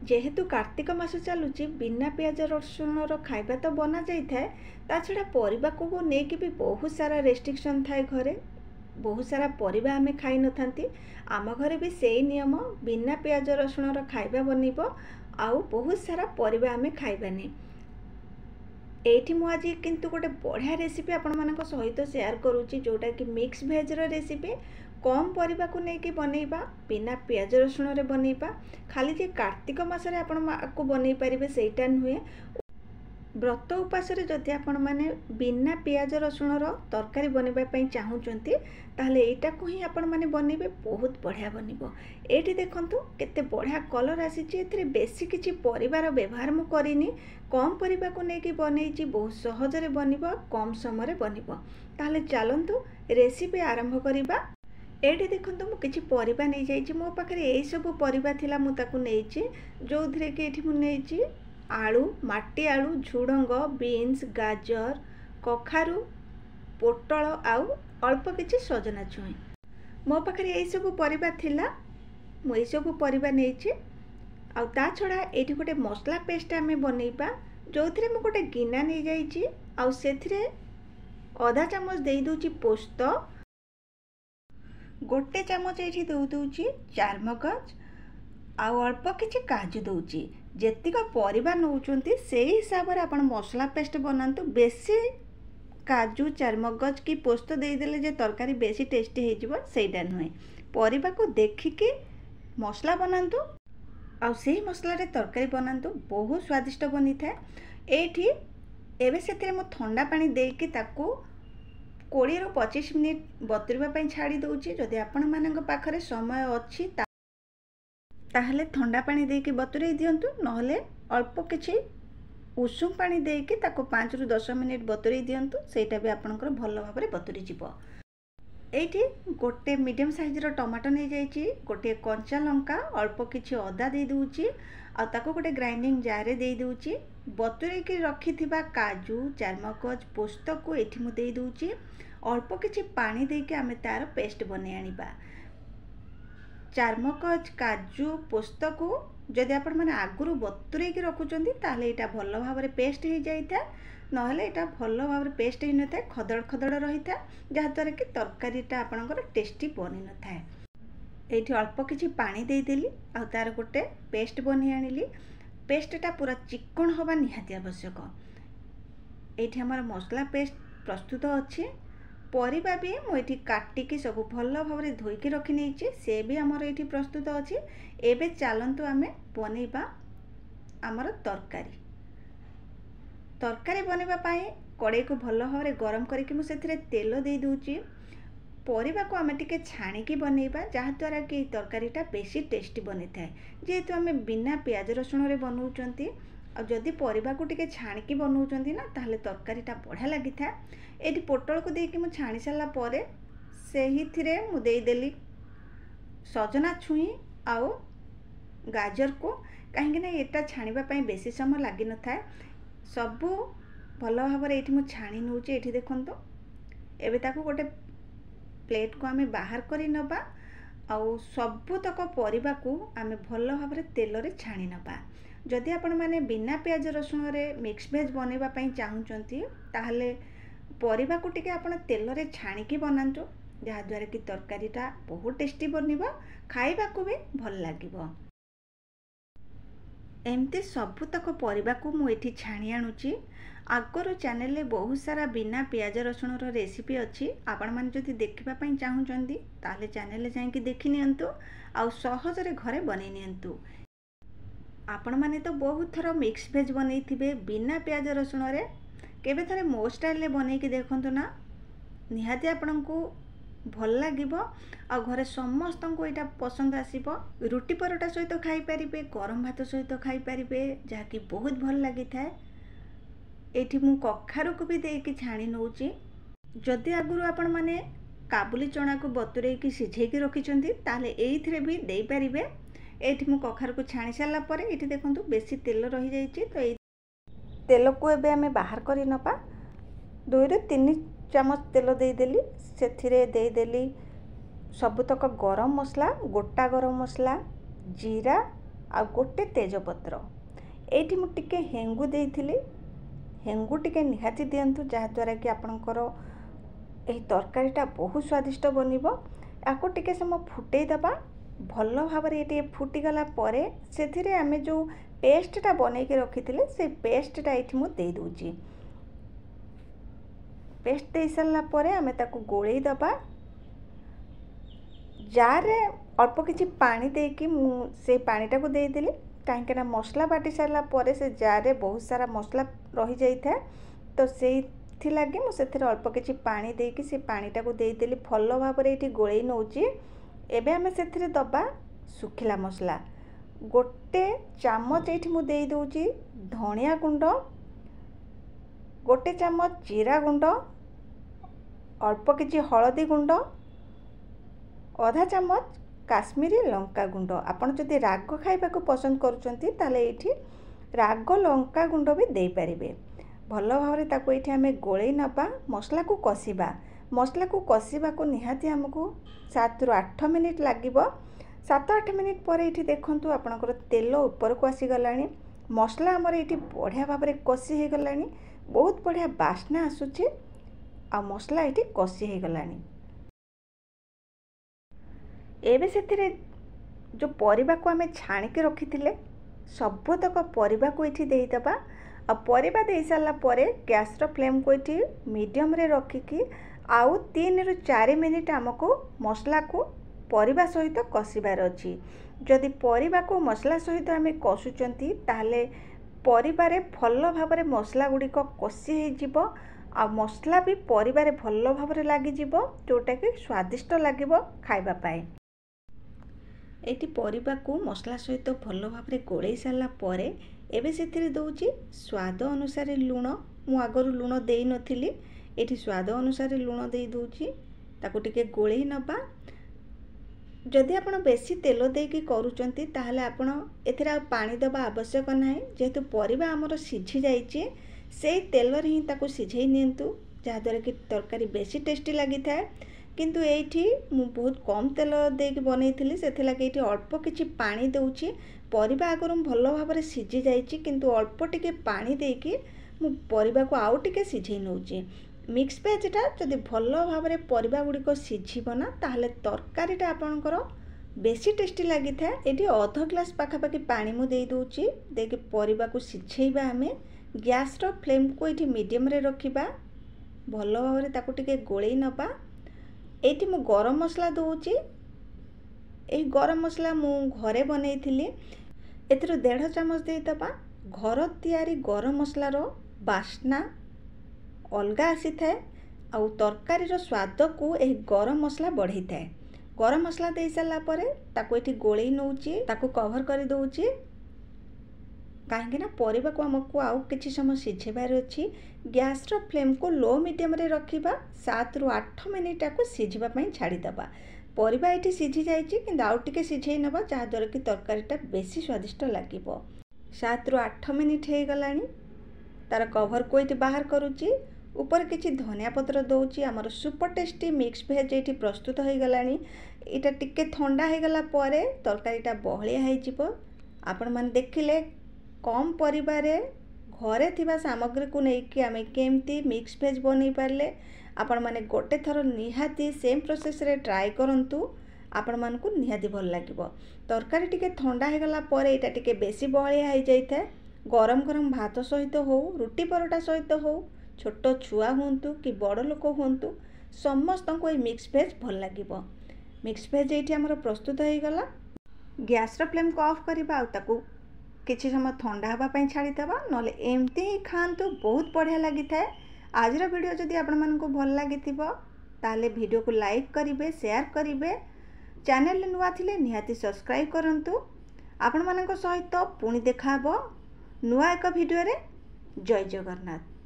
जेहेतु कार्तिक मास चलुची बिना पियाज रसुण खाइबा तो बना जाए ता छड़ा परिबा को लेकिन भी बहुत सारा रेस्ट्रिक्शन थाए घरे बहुत सारा परिबा आमे खाई न थांती आम घरे भी सेही नियम बिना पियाज रसुण खाइबा बनइब आउ बहुत सारा परिबा आमे खाइबानी। एठी मु आज किंतु गोटे बढ़िया रेसिपी आपण मानक सहित शेयर करूची जोटा कि मिक्स भेज रेसिपी कम परिबा को लेकिन बनइबा बिना पियाज रसुण रे बनइबा खाली जे कार्तिक मासरे आपण को बनई पारिबे सेटा नुहे व्रत उपास जदि आपण माने बिना पियाज रसुण तरकारी बनइबा पई चाहूचंती ताहले एटा को ही आपण माने बनइबे बहुत बढ़िया बनिबो। एठी देखंतु केते बढ़िया कलर आसीची एथरे बेसी किछि परिवार व्यवहार मु करिनी कम परिबा को लेकिन बनइची बहुत सहज रे बनिबो कम समय रे बनिबो। ताहले चलंतु रेसिपी आरंभ करिबा। एठी देखंतु मु किछि परिबा नै जाइछि मो पाखरे एई सब परिबा थिला मु ताकू नेइछि जोथरे कि एठी मु नेइछि आलू माटी आलू झुडंग बीन्स गाजर कखारू पोटल आउ अल्प किछि सजना छुई मो पाखरे एई सब परिबा थिला मु एई सब परिबा नेइछि। आउ ता छडा एठी गोटे मसला पेस्ट आमे बनइबा जोथरे मु गोटे गिना नै जाइछि आउ सेथिरे आधा चामच देई दोछि पोस्त गोटे चामच ये दौची चारमगज आउ अल्प किछि काजू दौची जेतिक परिबा नौचंती से हिसाब रे आपण मसला पेस्ट बनातु बेसी काजू चारमगज की पोस्त देदेले जे तरकारी बेसी टेस्टी हो जिवो सेटा नुहे परिबा को देखिके मसला बनातु आउ सेही मसला रे तरकारी बनातु बहुत स्वादिष्ट बनी था। एठी एबे सेतिरे मो ठंडा पानी देकी ताकू 20 ରୁ 25 मिनिट बतुरवा छाड़ी दूची जदि आपण मानक पाखरे समय अच्छी ताहले ठंडा पानी देकी बतुरई दियंतु नहले अल्प किछि उषुम पानी देकी ताको 5 ରୁ 10 मिनिट बतुरई दियंतु सेटा भी आपनकर भलो भाबरे बतुरी जिवो। एठी गोटे मीडियम साइज रो टमाटो नै जाइछि गोटे कंचा लंका अल्प किछि अदा दे दूची आ ताको गोटे ग्राइंडिंग जार रे दे दूची बतुरे की रखिथिबा काजू चारमगज पोस्त को एठी मु दे दूची अल्प किछि पानी देके आमे तार पेस्ट बने आनिबा। चारमगज काजू पोस्त को जदि आपण माने आगुरु बतुरे की रखुचंती ताहले एटा भलो भाबरे पेस्ट हो जाइता नहले एटा भलो भाबरे पेस्ट हो नथा खदड़ खदड़ रहिता जहा द्वारा कि तरकारीटा आपणकर टेस्टी बनि नथाय। एठी अल्प किछि पानी दे देली आ तार गोटे पेस्ट बनि आनिली पेस्टटा पूरा चिकन हवा निहाती आवश्यक। एठी हमर मसला पेस्ट प्रस्तुत अछि परिबा भी मुझे काटिकी सब भल भाव धोईकी रखी नहीं से भी आमर ये प्रस्तुत अच्छी। एबे चलतु आमे बनइबा आमर तरकारी तरकारी बनइबा पाई कड़ाई को भल भाव गरम करके मुझे तेल दे दूची परिबा को आमे टिके छाणिकी बनइबा जहा द्वारा कि तरकारीटा बेसी टेस्टी बनी थाए जेहेतु आमे बिना पियाज रसुण रे बनाउचंती आ जदि परिबा को टिके छाणिकी बनाउचंती ना ताहले तरकारीटा बढ़िया लागि था। एटी पोटल को देकी मु छाणी साला परे सेही थिरे मु देई देली सजना छुई आउ गाजर को कहीं ना एटा छाणीबा पई बेसी समय लागि न थाए सबु भल भाव रे एठी मु छाणी नउची। एठी देखंतो एबे ताको गोटे प्लेट को आमे बाहर करी नबा आउ सबुतक परिबा को आमे भल भाव रे तेल रे छाणी नबा। जदि आपण माने बिना पियाज रसुण रे मिक्स वेज बनइबा पई चाहूचंती ताहले परिबा को टिके आपण तेल रे छाणिकी बनांतु जहा द्वारा कि तरकारीटा बहुत टेस्टी बनिबो खाइबा को भी भल लागिबो। एमती सबुतक परिबा को मु एठी छाणी आनुची आगरो चैनल रे बहुत सारा बिना पियाज रसुण रो रेसिपी अछि आपण माने जदि देखिबा पई चाहूचंती ताहले चैनल रे जाई कि देखि नियंतु आ सहज रे घरे बनै नियंतु। आपण माने तो बहुत थर मिक्स वेज बनै थिबे बिना पियाज रसुण रे केबे थरे मो स्टाइल रे बनै कि देखंतु ना निहाती आपण को भल लागिबो आ घरे समस्त को एटा पसंद आसीबो। रुटी परोटा सहित खाई परिबे गरम भात सहित खाई परिबे जहा कि बहुत भल लागि थाए। एठी मु कखारू को भी देकी छाणी नउची जदि आगुरु आपण माने काबुली चना को बतुरे की सिझे की रखिचंती ताले एइथिरे भी देई परिबे। एठी मु कखारू को छाणी साला परे एठी देखंतु बेसी तेल रही जाईची तो ए तेल को एबे हमें बाहर करी नपा 2 ରୁ 3 चामच तेल दे देली सेथिरे दे देली सबुतक गरम मसला गोटा गरम मसला जीरा आ गोटे तेजपत्र एठी मु टिके हेंगु देइथिली। हेंगु टिके निहाती दियंतु जहाँद्वारा कि आपणकर यही तरकारीटा बहुत स्वादिष्ट बनिबो। याको टिके समय फुटई दबा भल भाव ये फुटीगला से आम जो पेस्टटा बनईके रखी से पेस्टटा ये मुझे दूची। पेस्ट दे सारा आम ताकू गोलई दबा। जार अल्प किछि पानी देकी से पानीटा को देदेली कहीं मसला बाटी सारा से जार बहुत सारा मसला रही जाए तो से लगे मुझे अल्प किछि पानी देकी से पानीटा को देदेली भल भाव ये गोलई नौची। एबे आम से दबा सुखिला मसला गोटे चामच ये मुझे दौची धनिया गुंड, गोटे चामच जीरा गुंड, अल्प किछि हलदी गुंड, आधा चामच काश्मीरी लंका गुंड। आपन जदि राग खाइबा को पसंद करूचंती ताले एठी राग लंका गुंड भी दे पारिबे। भल भाव ताको एठी आमे गोलई नबा मसला को कसिबा। मसला को कसिबा को निहाती हमको 7 ରୁ 8 मिनिट लागिबो। 7-8 मिनिट पर ये देखंतु आपनकर तेल ऊपर को आसी गलानी। मसला हमर ये बढ़िया भाव में कषि हो गलानी। बहुत बढ़िया बास्ना आसुची आ मसला ये कषि हो गलानी। एबे से जो परिबा को आमे छाणी के रखी थिले सबतक परिबा को ये देदबा। आ परिबा दे सारा परे गैस रो फ्लेम को ये मीडियम रे रखिकी आउ 3 ରୁ 4 मिनिट आमको मसला को परिबा सहित कषिबार अछि। जदि परिबा को मसला सहित आमे कषुचंती ताहले परिबारे भल भाव में मसला गुड़िक कषि हो जिवो आ मसला भी परिबारे भल भाव में लागि जिवो जोटा कि स्वादिष्ट लागिवो खाइबा पाए। एटी परिबा को मसला सहित भल भाव में गोलई सारा परे एबे सेथिरे दउची स्वाद अनुसार लूण। मु आगरु लूण देई नथिली एठी स्वाद अनुसार लूण दे दूची ताको टिके गोलई नबा। जदि आपण बेसी तेल देकी करूचंती ताहले आपण एथिरा पानी दबा आवश्यक नाही। जेहेतु परिबा हमर सिझी जाईची से तेल रे ही ताको सिझेई नियंतु जहाँद्वारा कि तरकारी बेसी टेस्टी लगी थाए। किंतु एठी मु बहुत कम तेल देकी बनईथिली सेथिलागि एठी अल्प किछि पानी दउची। परिबा आगरु भल भाव में सिझी जाईची किंतु अल्प टिके पानी देकी मु परिबा को आउ टिके सिझेई नउची। मिक्स वेजटा जदि भल भाव में परिबा गुड़िक सिझीब ना ताहले तरकारीटा आपणकर बेसी टेस्टी लगी था। ये अध ग्लास पाखापाखि पानी मु दे दूची देकी परिबा को सिझेइबा। आमे गैस रो फ्लेम को ये मीडियम रे रखिबा भल भाव में ताको टिके गोलई नबा। एठी मु गरम मसला दूची। ए गरम मसला मु घरे बनईथिली एथिरो 1.5 चामच दे दबा। घर तैयारी गरम मसला रो बास्ना अलगा आसी थाए आ तरकारी रो स्वाद को एही गरम मसला बढ़ई थाए। गरम मसला दे सारा परे ताको एठी गोलई नउची ताको कवर कर दउची कहीं परिबा को हमको आउ किछि समय सिझेबार अछि। गैस रो फ्लेम को लो मीडियम रे रखिबा। 7 ରୁ 8 मिनिट को सिझिबा पई छाड़ी दबा। परिबा एठी सिझी जाईची किंतु आउ टिके सिझेई नबा जहाँद्वारा कि तरकारीटा बेसी स्वादिष्ट लागिबो। 7 ରୁ 8 मिनिट हो गलानी। तार कवर को ये बाहर करुची ऊपर किछि धनिया पत्र दउची। हमर सुपर टेस्टी मिक्स भेज ये प्रस्तुत हो गलानी। इटा टिके ठंडा हो गला परे तरकारीटा बहलिया हो जिवो। आपण माने देखिले कम परिबारे घरे थिबा सामग्री को लेकिन आमे केमती मिक्स भेज बनै पारले। आपण माने गोटे थर निहाती सेम प्रोसेस रे ट्राई करंतु आपण मान को निहाती भल लागिवो। तरकारी टिके ठंडा हो गला परे एटा टिके बेसी बहलिया हो जाई थाए। गरम गरम भात सहित हो रुटी परोटा सहित हो छोट छुआ हुंतु कि बड़ लोक हुंतु समस्त को मिक्स भेज भल लागिवो। मिक्स भेज ये आमर प्रस्तुत हो गला। गैस रो फ्लेम को ऑफ करबा आ ताकू किछि समय ठंडा हवा पई छाड़ी देबा नले एमती ही खांतु बहुत बढ़िया लगी थाए। आज रो वीडियो जदि आपण मानको भल लागिथिबो ताले वीडियो को लाइक करिवे शेयर करिवे। चैनल नुआ थिले निहाती सब्सक्राइब करंतु। आपण मानको सहित पुणी देखाबो नुआ एक वीडियो रे। जय जगन्नाथ।